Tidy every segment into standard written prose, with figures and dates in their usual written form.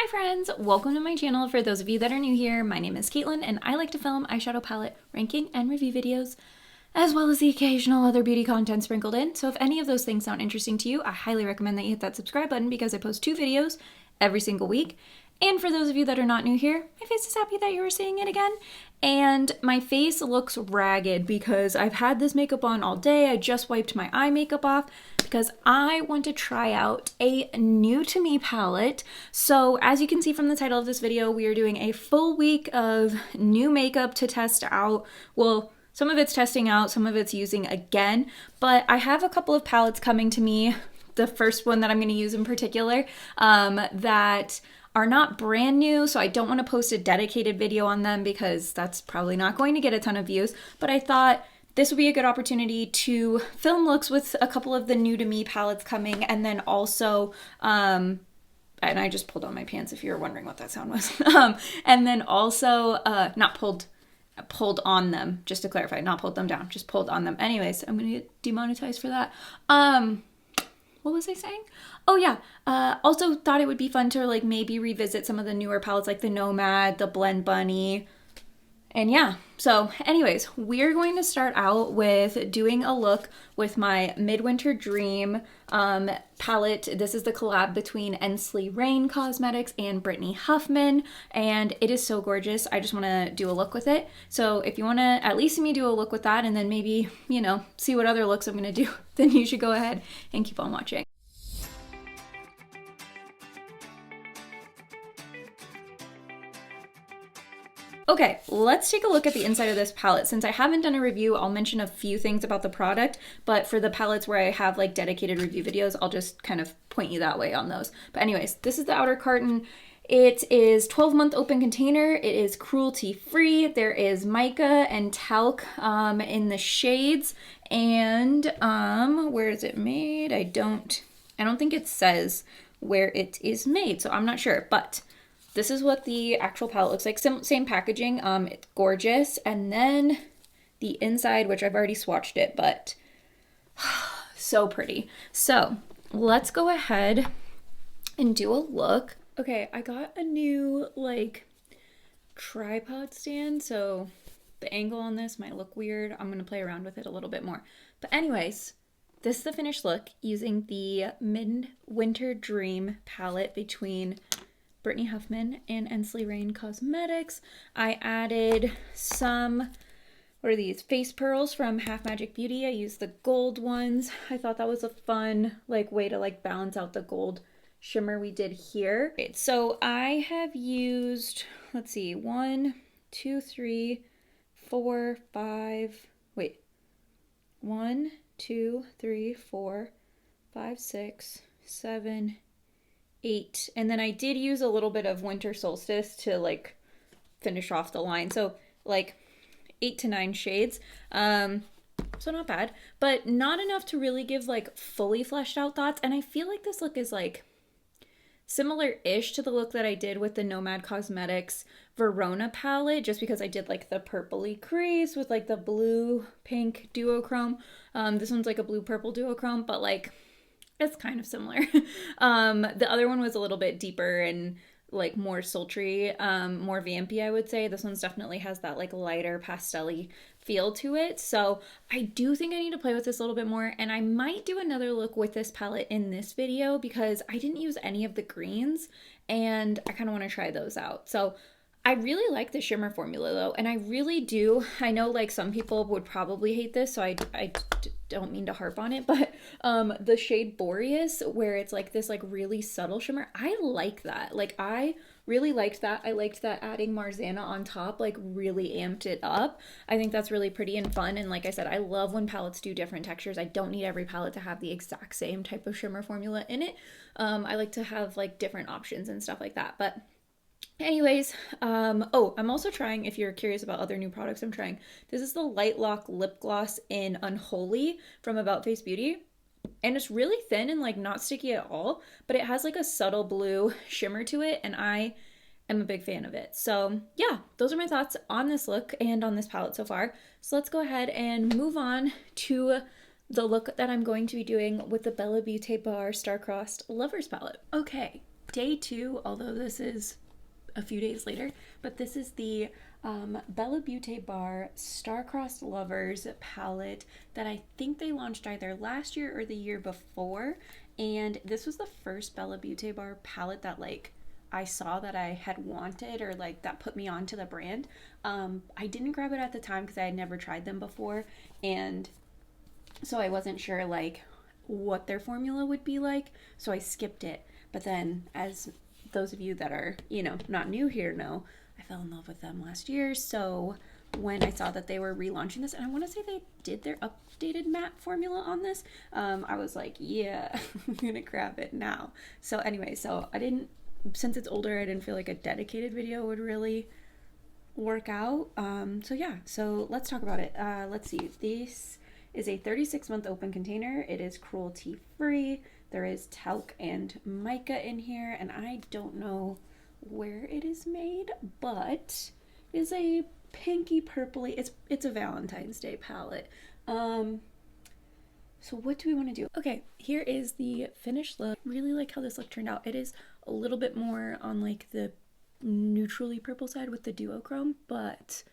Hi friends, welcome to my channel. For those of you that are new here, my name is Caitlin and I like to film eyeshadow palette ranking and review videos, as well as the occasional other beauty content sprinkled in. So if any of those things sound interesting to you, I highly recommend that you hit that subscribe button because I post 2 videos every single week. And for those of you that are not new here, my face is happy that you are seeing it again. And my face looks ragged because I've had this makeup on all day. I just wiped my eye makeup off because I want to try out a new to me palette. So as you can see from the title of this video, we are doing a full week of new makeup to test out. Well, some of it's testing out, some of it's using again, but I have a couple of palettes coming to me. The first one that I'm going to use in particular that are not brand new, so I don't want to post a dedicated video on them because that's probably not going to get a ton of views, but I thought this would be a good opportunity to film looks with a couple of the new to me palettes coming, and then also, and I just pulled on my pants if you're wondering what that sound was, and then also, not pulled on them, just to clarify, not pulled them down, just pulled on them. Anyways, I'm gonna get demonetized for that. What was I saying? Oh yeah, also thought it would be fun to like maybe revisit some of the newer palettes like the Nomad, the Blend Bunny, and yeah. So anyways, we're going to start out with doing a look with my Midwinter Dream palette. This is the collab between Ensley Cosmetics and Brittany Huffman, and it is so gorgeous. I just want to do a look with it. So if you want to at least see me do a look with that and then maybe, you know, see what other looks I'm going to do, then you should go ahead and keep on watching. Okay, let's take a look at the inside of this palette. Since I haven't done a review, I'll mention a few things about the product, but for the palettes where I have like dedicated review videos, I'll just kind of point you that way on those. But anyways, this is the outer carton. It is 12-month open container. It is cruelty-free. There is mica and talc in the shades. And where is it made? I don't think it says where it is made, so I'm not sure, but this is what the actual palette looks like. Same packaging. It's gorgeous. And then the inside, which I've already swatched it, but so pretty. So let's go ahead and do a look. Okay, I got a new like tripod stand, so the angle on this might look weird. I'm gonna play around with it a little bit more. But anyways, this is the finished look using the Midwinter Dream palette between Brittany Huffman and Ensley Cosmetics. I added some, what are these, face pearls from Half Magic Beauty. I used the gold ones. I thought that was a fun like way to like balance out the gold shimmer we did here. Okay, so I have used, let's see, 1, 2, 3, 4, 5, wait, 1, 2, 3, 4, 5, 6, 7, 8, and then I did use a little bit of Winter Solstice to like finish off the line, so like 8 to 9 shades, so not bad, but not enough to really give like fully fleshed out thoughts. And I feel like this look is like similar-ish to the look that I did with the Nomad Cosmetics Verona palette, just because I did like the purpley crease with like the blue pink duochrome. This one's like a blue purple duochrome, but like it's kind of similar. The other one was a little bit deeper and like more sultry, more vampy, I would say. This one's definitely has that like lighter pastel-y feel to it. So I do think I need to play with this a little bit more, and I might do another look with this palette in this video because I didn't use any of the greens and I kind of want to try those out. So I really like the shimmer formula though, and I really do. I know like some people would probably hate this, so I don't mean to harp on it, but the shade Boreas, where it's like this like really subtle shimmer, I like that. Like I really liked that. I liked that adding Marzana on top like really amped it up. I think that's really pretty and fun, and like I said, I love when palettes do different textures. I don't need every palette to have the exact same type of shimmer formula in it. I like to have like different options and stuff like that. But anyways, oh, I'm also trying, if you're curious about other new products I'm trying, this is the Light Lock Lip Gloss in Unholy from About Face Beauty. And it's really thin and like not sticky at all, but it has like a subtle blue shimmer to it, and I am a big fan of it. So yeah, those are my thoughts on this look and on this palette so far. So let's go ahead and move on to the look that I'm going to be doing with the Bella Beaute Bar Starcrossed Lovers palette. Okay, day 2, although this is a few days later, but this is the Bella Beaute Bar Starcrossed Lovers palette that I think they launched either last year or the year before, and this was the first Bella Beaute Bar palette that like I saw that I had wanted, or like that put me onto the brand. I didn't grab it at the time because I had never tried them before, and so I wasn't sure like what their formula would be like, so I skipped it. But then, as those of you that are, you know, not new here know, I fell in love with them last year. So when I saw that they were relaunching this, and I want to say they did their updated matte formula on this, I was like, yeah, I'm gonna grab it now. So anyway, so I didn't, since it's older, I didn't feel like a dedicated video would really work out. So yeah, so let's talk about it. Let's see, this is a 36-month open container. It is cruelty free. There is talc and mica in here, and I don't know where it is made, but it is a pinky purpley. It's a Valentine's Day palette. So what do we want to do? Okay, here is the finished look. Really like how this look turned out. It is a little bit more on like the neutrally purple side with the duochrome, but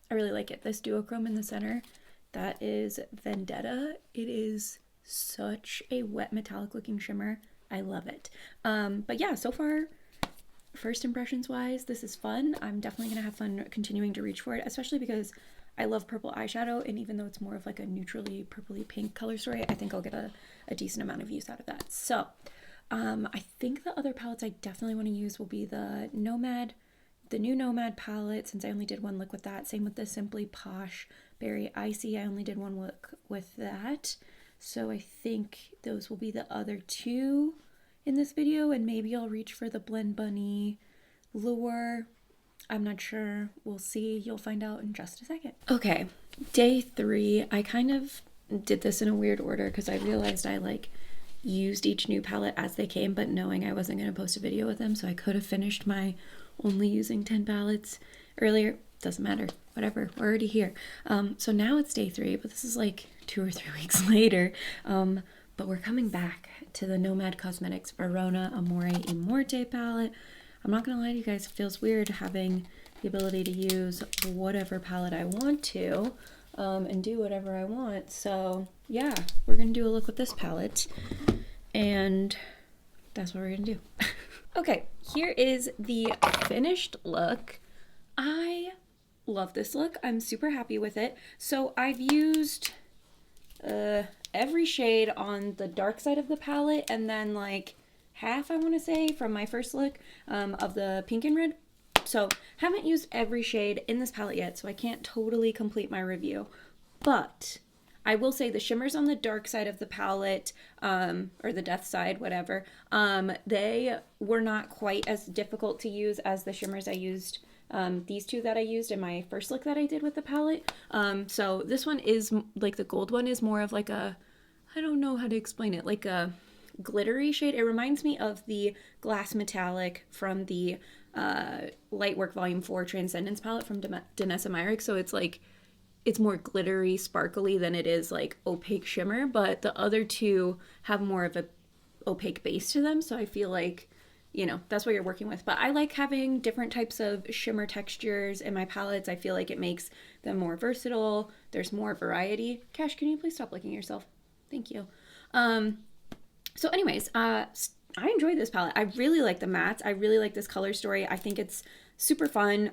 I really like it. This duochrome in the center, that is Vendetta. It is such a wet metallic looking shimmer. I love it. But yeah, so far, first impressions wise, this is fun. I'm definitely gonna have fun continuing to reach for it, especially because I love purple eyeshadow, and even though it's more of like a neutrally purpley pink color story, I think I'll get a decent amount of use out of that. So I think the other palettes I definitely want to use will be the Nomad, the new Nomad palette, since I only did one look with that. Same with the Simply Posh Berry Icy. I only did one look with that. So I think those will be the other two in this video, and maybe I'll reach for the Blend Bunny Lure. I'm not sure. We'll see. You'll find out in just a second. Okay, day 3. I kind of did this in a weird order because I realized I like used each new palette as they came, but knowing I wasn't going to post a video with them, so I could have finished my only using 10 palettes earlier. Doesn't matter. Whatever. We're already here. So now it's day 3, but this is like 2 or 3 weeks later. But we're coming back to the Nomad Cosmetics Verona Amore y Morte palette. I'm not gonna lie to you guys, it feels weird having the ability to use whatever palette I want to, and do whatever I want. So yeah, we're gonna do a look with this palette, and that's what we're gonna do. Okay, here is the finished look. I love this look. I'm super happy with it. So I've used every shade on the dark side of the palette, and then like half, I want to say, from my first look of the pink and red. So haven't used every shade in this palette yet, so I can't totally complete my review, but I will say the shimmers on the dark side of the palette, or the death side, whatever, they were not quite as difficult to use as the shimmers I used, these two that I used in my first look that I did with the palette. So this one is, like the gold one is more of like a, I don't know how to explain it, like a glittery shade. It reminds me of the Glass Metallic from the Lightwork Volume 4 Transcendence palette from Danessa Myricks. So it's like, it's more glittery, sparkly than it is like opaque shimmer, but the other two have more of a opaque base to them. So I feel like, you know, that's what you're working with. But I like having different types of shimmer textures in my palettes. I feel like it makes them more versatile. There's more variety. Cash, can you please stop licking yourself? Thank you. So anyways, I enjoyed this palette. I really like the mattes. I really like this color story. I think it's super fun.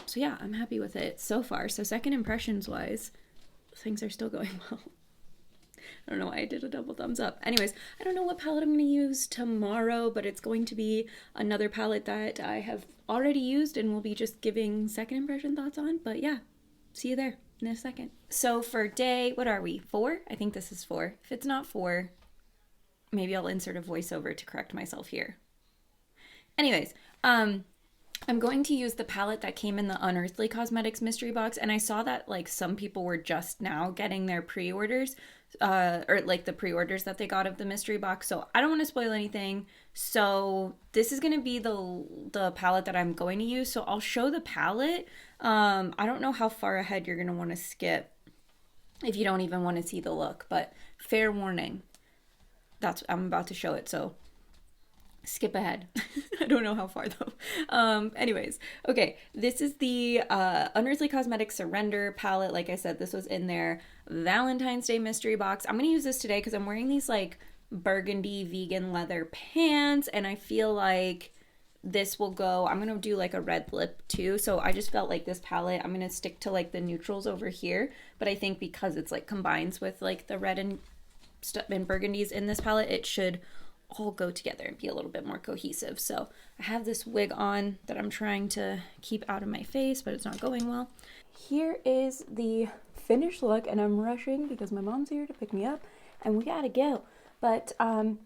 So yeah, I'm happy with it so far. So second impressions wise, things are still going well. I don't know why I did a double thumbs up. Anyways, I don't know what palette I'm going to use tomorrow, but it's going to be another palette that I have already used and will be just giving second impression thoughts on. But yeah, see you there in a second. So for day, what are we, 4? I think this is 4. If it's not 4, maybe I'll insert a voiceover to correct myself here. Anyways, I'm going to use the palette that came in the Unearthly Cosmetics mystery box, and I saw that like some people were just now getting their pre-orders, or like the pre-orders that they got of the mystery box, so I don't want to spoil anything. So this is going to be the palette that I'm going to use, so I'll show the palette. I don't know how far ahead you're going to want to skip if you don't even want to see the look, but fair warning, I'm about to show it, so skip ahead. I don't know how far though. Anyways, okay, this is the Unearthly Cosmetics Surrender palette. Like I said, this was in their Valentine's Day mystery box. I'm gonna use this today because I'm wearing these like burgundy vegan leather pants, and I feel like this will go. I'm gonna do like a red lip too, so I just felt like this palette, I'm gonna stick to like the neutrals over here, but I think because it's like combines with like the red and burgundies in this palette, it should all go together and be a little bit more cohesive. So I have this wig on that I'm trying to keep out of my face, but it's not going well. Here is the finished look, and I'm rushing because my mom's here to pick me up and we gotta go. But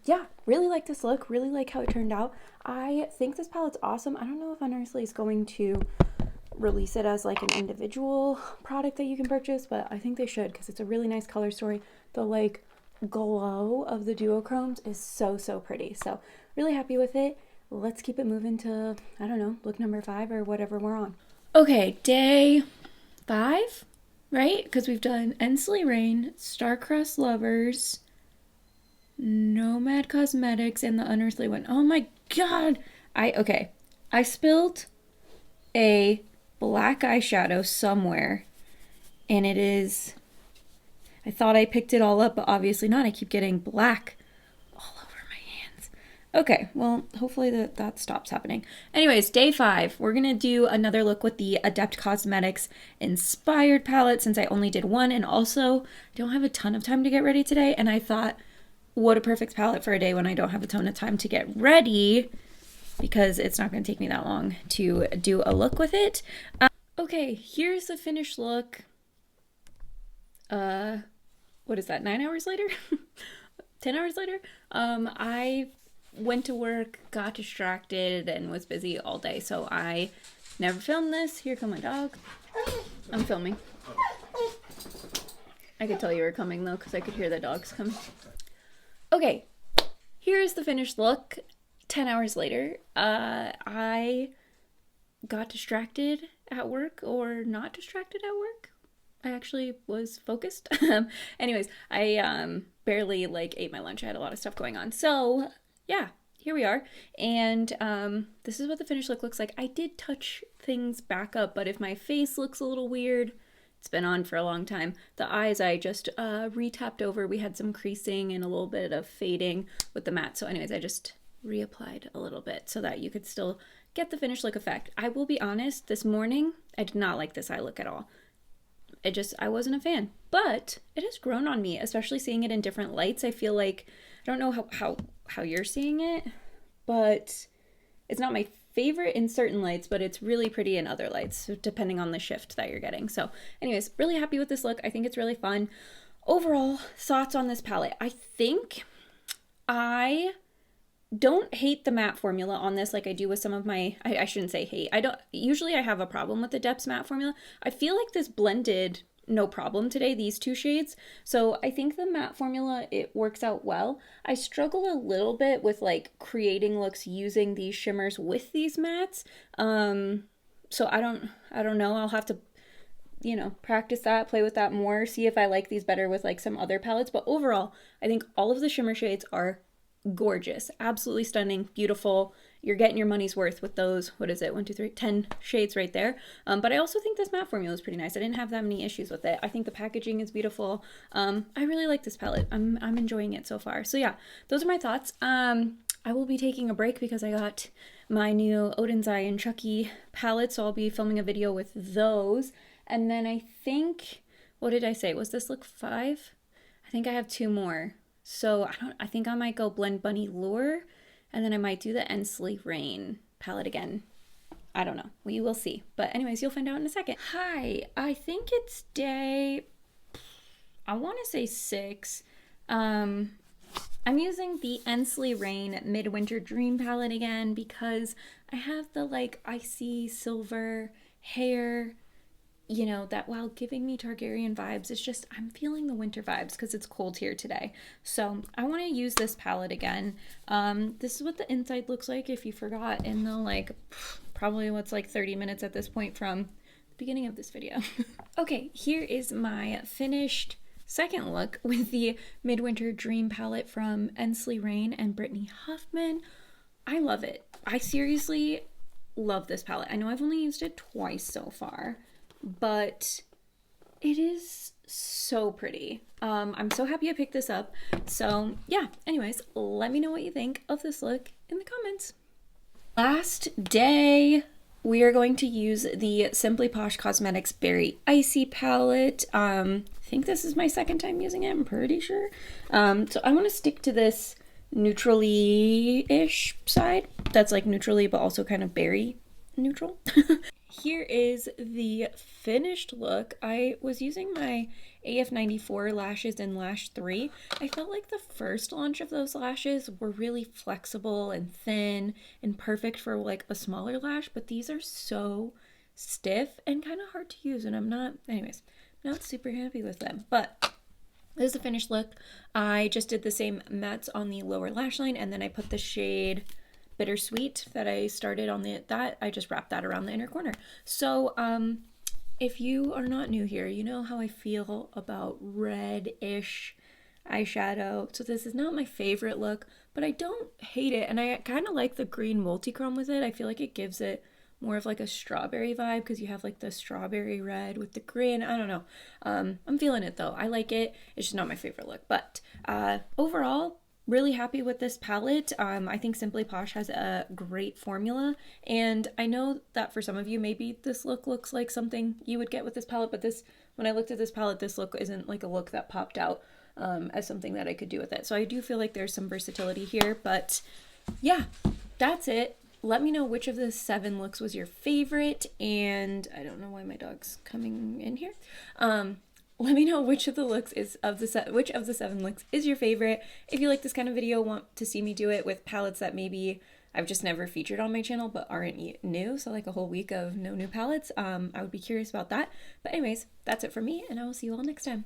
yeah, really like this look, really like how it turned out. I think this palette's awesome. I don't know if Unearthly is going to release it as like an individual product that you can purchase, but I think they should because it's a really nice color story. The like glow of the duochromes is so pretty. So really happy with it. Let's keep it moving to, I don't know, look number 5 or whatever we're on. Okay, day 5, right? Because we've done Ensley Rain, Starcrossed Lovers, Nomad Cosmetics, and the Unearthly one. Oh my god! I spilled a black eyeshadow somewhere, and it is, I thought I picked it all up, but obviously not. I keep getting black all over my hands. Okay, well, hopefully that stops happening. Anyways, day 5, we're gonna do another look with the Adept Cosmetics inspired palette since I only did one, and also don't have a ton of time to get ready today, and I thought, what a perfect palette for a day when I don't have a ton of time to get ready, because it's not going to take me that long to do a look with it. Okay, here's the finished look. What is that, 9 hours later? 10 hours later? I went to work, got distracted, and was busy all day, so I never filmed this. Here come my dog. I'm filming. I could tell you were coming though, because I could hear the dogs coming. Okay, here's the finished look 10 hours later. I got distracted at work, or not distracted at work. I actually was focused. Anyways, I barely like ate my lunch. I had a lot of stuff going on. So yeah, here we are. And this is what the finished look looks like. I did touch things back up, but if my face looks a little weird, it's been on for a long time. The eyes I just re-tapped over. We had some creasing and a little bit of fading with the matte. So anyways, I just reapplied a little bit so that you could still get the finished look effect. I will be honest, this morning, I did not like this eye look at all. I wasn't a fan. But it has grown on me, especially seeing it in different lights. I feel like, I don't know how you're seeing it, but it's not my favorite in certain lights, but it's really pretty in other lights, so depending on the shift that you're getting. So anyways, really happy with this look. I think it's really fun. Overall, thoughts on this palette. I think I don't hate the matte formula on this like I do with some of my, I shouldn't say hate. Usually I have a problem with the Adept's matte formula. I feel like this blended no problem today, these two shades. So I think the matte formula, it works out well. I struggle a little bit with like creating looks using these shimmers with these mattes. So I don't know. I'll have to, practice that, play with that more, see if I like these better with like some other palettes. But overall, I think all of the shimmer shades are gorgeous, absolutely stunning, beautiful. You're getting your money's worth with those, what is it, 1, 2, 3, 10 shades right there. But I also think this matte formula is pretty nice. I didn't have that many issues with it. I think the packaging is beautiful. I really like this palette. I'm enjoying it so far. So yeah, those are my thoughts. I will be taking a break because I got my new Odin's Eye and Chucky palette, so I'll be filming a video with those. And then I think, what did I say? Was this look 5? I think I have 2 more. So I think I might go Blend Bunny Lure, and then I might do the Ensley Rain palette again. I don't know. We will see. But anyways, you'll find out in a second. Hi, I think it's day, I want to say 6. I'm using the Ensley Rain Midwinter Dream palette again because I have the like icy silver hair, that while giving me Targaryen vibes, it's just, I'm feeling the winter vibes because it's cold here today. So I want to use this palette again. This is what the inside looks like if you forgot in the like, probably what's like 30 minutes at this point from the beginning of this video. Okay, here is my finished second look with the Midwinter Dream palette from Ensley Rain and Brittany Huffman. I love it. I seriously love this palette. I know I've only used it twice so far, but it is so pretty. I'm so happy I picked this up. So yeah, anyways, let me know what you think of this look in the comments. Last day, we are going to use the Simply Posh Cosmetics Berry Icy palette. I think this is my second time using it, I'm pretty sure. So I want to stick to this neutrally-ish side. That's like neutrally, but also kind of berry neutral. Here is the finished look. I was using my AF94 lashes in Lash 3. I felt like the first launch of those lashes were really flexible and thin and perfect for like a smaller lash, but these are so stiff and kind of hard to use, and I'm not super happy with them. But this is the finished look. I just did the same mattes on the lower lash line, and then I put the shade Bittersweet that I started on I just wrapped that around the inner corner. So if you are not new here, you know how I feel about red-ish eyeshadow. So this is not my favorite look, but I don't hate it, and I kind of like the green multichrome with it. I feel like it gives it more of like a strawberry vibe because you have like the strawberry red with the green. I don't know. I'm feeling it though. I like it. It's just not my favorite look, but overall, really happy with this palette. I think Simply Posh has a great formula, and I know that for some of you, maybe this look looks like something you would get with this palette, but when I looked at this palette, this look isn't like a look that popped out as something that I could do with it. So I do feel like there's some versatility here, but yeah, that's it. Let me know which of the 7 looks was your favorite, and I don't know why my dog's coming in here. Let me know which of the 7 looks is your favorite. If you like this kind of video, want to see me do it with palettes that maybe I've just never featured on my channel but aren't new, so like a whole week of no new palettes, I would be curious about that. But anyways, that's it for me, and I will see you all next time.